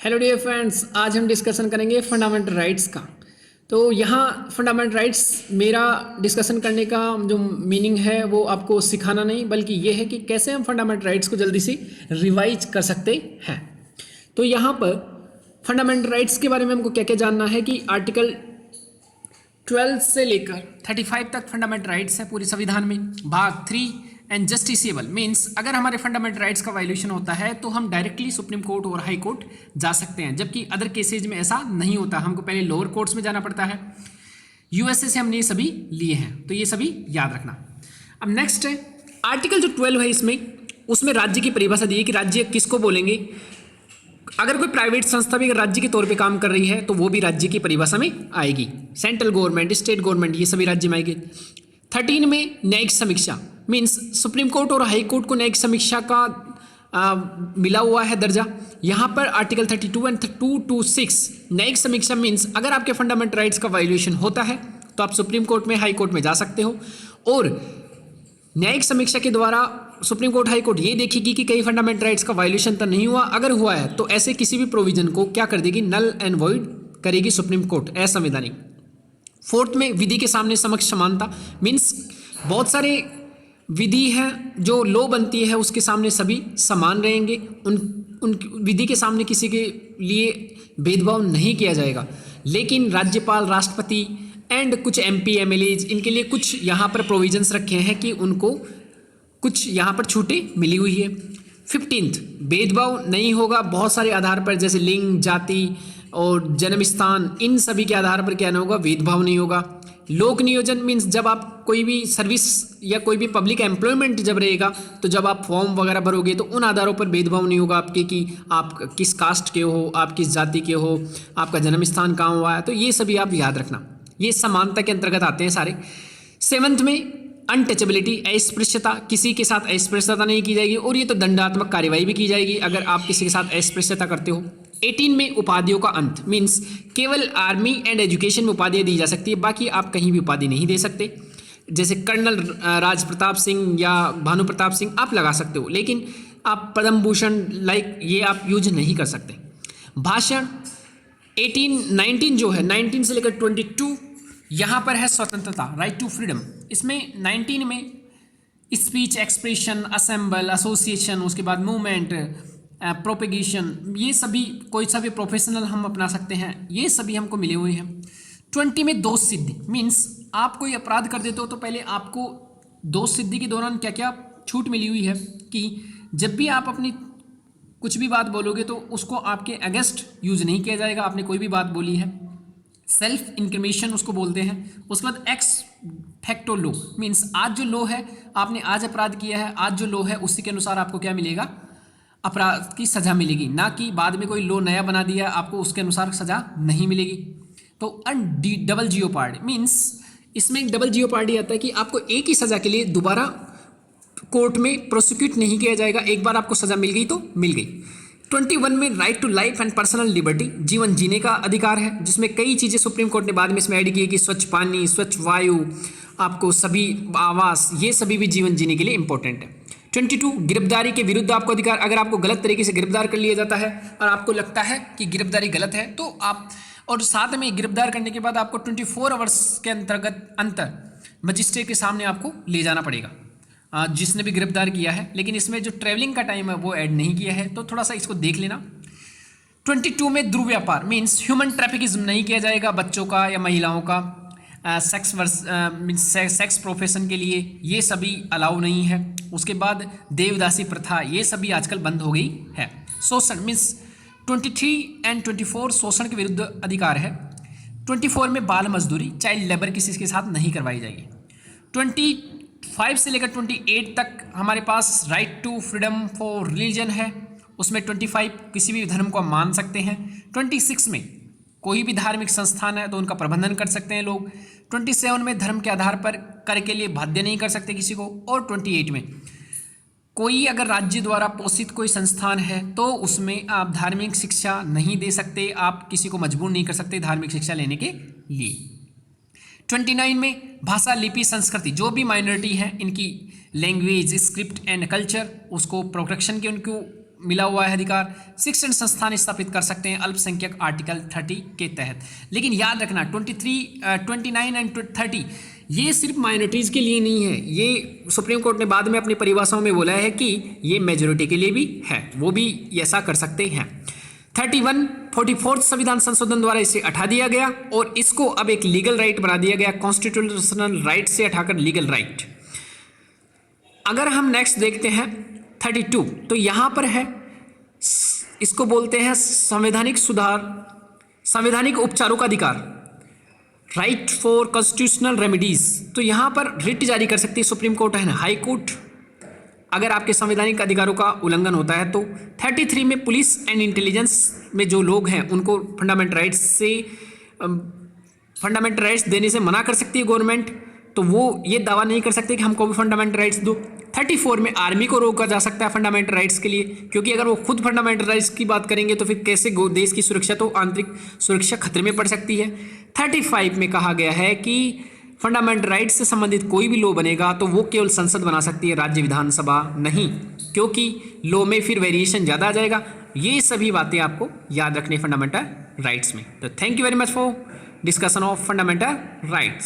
Hello dear friends, आज हम discussion करेंगे फंडामेंटल राइट्स का। तो यहाँ फंडामेंटल राइट्स मेरा डिस्कशन करने का जो मीनिंग है वो आपको सिखाना नहीं, बल्कि ये है कि कैसे हम फंडामेंटल राइट्स को जल्दी से रिवाइज कर सकते हैं। तो यहाँ पर फंडामेंटल राइट्स के बारे में हमको क्या क्या जानना है कि आर्टिकल 12 से लेकर 35 तक फंडामेंटल राइट्स है पूरे संविधान में। भाग 3 एंड जस्टिसेबल मीन्स अगर हमारे फंडामेंटल राइट्स का वायलेशन होता है तो हम डायरेक्टली सुप्रीम कोर्ट और हाई कोर्ट जा सकते हैं, जबकि अदर केसेज में ऐसा नहीं होता, हमको पहले लोअर कोर्ट्स में जाना पड़ता है। यूएसए से हमने ये सभी लिए हैं, तो ये सभी याद रखना। अब नेक्स्ट है आर्टिकल जो 12 है, उसमें राज्य की परिभाषा दी है कि राज्य किसको बोलेंगे। अगर कोई प्राइवेट संस्था भी अगर राज्य के तौर पे काम कर रही है तो वो भी राज्य की परिभाषा में आएगी। सेंट्रल गवर्नमेंट, स्टेट गवर्नमेंट, ये सभी राज्य में आएगी। 13 में न्यायिक समीक्षा मीन्स सुप्रीम कोर्ट और हाई कोर्ट को न्यायिक समीक्षा का मिला हुआ है दर्जा। यहाँ पर आर्टिकल 32 एंड 2 to 6 न्यायिक समीक्षा मीन्स अगर आपके फंडामेंटल राइट्स का वायलेशन होता है तो आप सुप्रीम कोर्ट में, हाई कोर्ट में जा सकते हो, और न्यायिक समीक्षा के द्वारा सुप्रीम कोर्ट, हाई कोर्ट ये देखेगी कि कई फंडामेंटल राइट्स का वायलेशन तो नहीं हुआ, अगर हुआ है तो ऐसे किसी भी प्रोविजन को क्या कर देगी, नल एंड वॉइड करेगी सुप्रीम कोर्ट, असंवैधानिक। 4th में विधि के सामने समक्ष समानता मीन्स बहुत सारे विधि है जो लॉ बनती है उसके सामने सभी समान रहेंगे, उन विधि के सामने किसी के लिए भेदभाव नहीं किया जाएगा। लेकिन राज्यपाल, राष्ट्रपति एंड कुछ MP MLAs इनके लिए कुछ यहाँ पर प्रोविजंस रखे हैं कि उनको कुछ यहाँ पर छूटें मिली हुई है। 15th भेदभाव नहीं होगा बहुत सारे आधार पर, जैसे लिंग, जाति और जन्म स्थान, इन सभी के आधार पर क्या नहीं होगा, भेदभाव नहीं होगा। लोक नियोजन मीन्स जब आप कोई भी सर्विस या कोई भी पब्लिक एम्प्लॉयमेंट जब रहेगा तो जब आप फॉर्म वगैरह भरोगे तो उन आधारों पर भेदभाव नहीं होगा आपके कि आप किस कास्ट के हो, आप किस जाति के हो, आपका जन्म स्थान कहाँ हुआ है, तो ये सभी आप याद रखना, ये समानता के अंतर्गत आते हैं सारे। 7th में अनटचेबिलिटी, अस्पृश्यता, किसी के साथ अस्पृश्यता नहीं की जाएगी और ये तो दंडात्मक कार्यवाही भी की जाएगी अगर आप किसी के साथ अस्पृश्यता करते हो। 18 में उपाधियों का अंत मीन्स केवल आर्मी एंड एजुकेशन में उपाधियाँ दी जा सकती है, बाकी आप कहीं भी उपाधि नहीं दे सकते। जैसे कर्नल राज प्रताप सिंह या भानु प्रताप सिंह आप लगा सकते हो, लेकिन आप पद्म भूषण लाइक ये आप यूज नहीं कर सकते। भाषण 19 जो है 19 से लेकर 22 यहाँ पर है स्वतंत्रता, राइट टू फ्रीडम। इसमें 19 में स्पीच, एक्सप्रेशन, असेंबल, एसोसिएशन, उसके बाद मूवमेंट, प्रोपेगेशन, ये सभी कोई सा भी प्रोफेशनल हम अपना सकते हैं, ये सभी हमको मिले हुए हैं। 20 में दोष सिद्धि मीन्स आप कोई अपराध कर देते हो तो पहले आपको दोष सिद्धि के दौरान क्या क्या छूट मिली हुई है कि जब भी आप अपनी कुछ भी बात बोलोगे तो उसको आपके अगेंस्ट यूज नहीं किया जाएगा। आपने कोई भी बात बोली है, सेल्फ इंक्रिमिनेशन उसको बोलते हैं। उसके बाद एक्स फैक्टो लॉ मीन्स आज जो लॉ है, आपने आज अपराध किया है, आज जो लॉ है उसी के अनुसार आपको क्या मिलेगा, अपराध की सजा मिलेगी, ना कि बाद में कोई लॉ नया बना दिया आपको उसके अनुसार सजा नहीं मिलेगी। तो डबल जियोपार्डी मीन्स इसमें एक डबल जियोपार्डी आता है कि आपको एक ही सजा के लिए दोबारा कोर्ट में प्रोसिक्यूट नहीं किया जाएगा, एक बार आपको सजा मिल गई तो मिल गई। 21 में right to life and personal liberty, जीवन जीने का अधिकार है, जिसमें कई चीज़ें सुप्रीम कोर्ट ने बाद में इसमें ऐड की है कि स्वच्छ पानी, स्वच्छ वायु, आपको सभी आवास, ये सभी भी जीवन जीने के लिए इंपॉर्टेंट है। 22 गिरफ्तारी के विरुद्ध आपको अधिकार, अगर आपको गलत तरीके से गिरफ्तार कर लिया जाता है और आपको लगता है कि गिरफ्तारी गलत है तो आप, और साथ में गिरफ्तार करने के बाद आपको 24 आवर्स के अंतर मजिस्ट्रेट के सामने आपको ले जाना पड़ेगा जिसने भी गिरफ्तार किया है। लेकिन इसमें जो ट्रैवलिंग का टाइम है वो ऐड नहीं किया है, तो थोड़ा सा इसको देख लेना। 22 में दुर्व्यापार मीन्स ह्यूमन ट्रैफिकिज्म नहीं किया जाएगा, बच्चों का या महिलाओं का सेक्स प्रोफेशन के लिए ये सभी अलाउ नहीं है। उसके बाद देवदासी प्रथा, ये सभी आजकल बंद हो गई है। शोषण मीन्स 23 एंड 24 शोषण के विरुद्ध अधिकार है। 24 में बाल मजदूरी, चाइल्ड लेबर किसी के साथ नहीं करवाई जाएगी। 25 से लेकर 28 तक हमारे पास right to freedom for religion है, उसमें 25 किसी भी धर्म को हम मान सकते हैं। 26 में कोई भी धार्मिक संस्थान है तो उनका प्रबंधन कर सकते हैं लोग। 27 में धर्म के आधार पर कर के लिए बाध्य नहीं कर सकते किसी को। और 28 में कोई अगर राज्य द्वारा पोषित कोई संस्थान है तो उसमें आप धार्मिक शिक्षा नहीं दे सकते, आप किसी को मजबूर नहीं कर सकते धार्मिक शिक्षा लेने के लिए। 29 में भाषा, लिपि, संस्कृति, जो भी माइनॉरिटी है इनकी लैंग्वेज, स्क्रिप्ट एंड कल्चर, उसको प्रोटेक्शन की उनको मिला हुआ है अधिकार। शिक्षण संस्थान स्थापित कर सकते हैं अल्पसंख्यक आर्टिकल 30 के तहत। लेकिन याद रखना 29 एंड 30 ये सिर्फ माइनॉरिटीज़ के लिए नहीं है, ये सुप्रीम कोर्ट ने बाद में अपनी परिभाषाओं में बोला है कि ये मेजोरिटी के लिए भी है, वो भी ऐसा कर सकते हैं। 44th संविधान संशोधन द्वारा इसे हटा दिया गया और इसको अब एक लीगल राइट बना दिया गया, कॉन्स्टिट्यूशनल राइट से हटाकर लीगल राइट। अगर हम नेक्स्ट देखते हैं 32, तो यहाँ पर है, इसको बोलते हैं संवैधानिक सुधार, संवैधानिक उपचारों का अधिकार, राइट फॉर कॉन्स्टिट्यूशनल रेमेडीज। तो यहाँ पर रिट जारी कर सकती है सुप्रीम कोर्ट है ना, हाई कोर्ट, अगर आपके संवैधानिक अधिकारों का उल्लंघन होता है तो। 33 में पुलिस एंड इंटेलिजेंस में जो लोग हैं उनको फंडामेंटल राइट्स देने से मना कर सकती है गवर्नमेंट, तो वो ये दावा नहीं कर सकते कि हमको भी फंडामेंटल राइट्स दो। 34 में आर्मी को रोका जा सकता है फंडामेंटल राइट्स के लिए, क्योंकि अगर वो खुद फंडामेंटल राइट्स की बात करेंगे तो फिर कैसे देश की सुरक्षा, तो आंतरिक सुरक्षा खतरे में पड़ सकती है। 35 में कहा गया है कि फंडामेंटल राइट्स से संबंधित कोई भी लॉ बनेगा तो वो केवल संसद बना सकती है, राज्य विधानसभा नहीं, क्योंकि लॉ में फिर वेरिएशन ज़्यादा आ जाएगा। ये सभी बातें आपको याद रखनी फंडामेंटल राइट्स में। तो thank you very much for discussion of fundamental rights.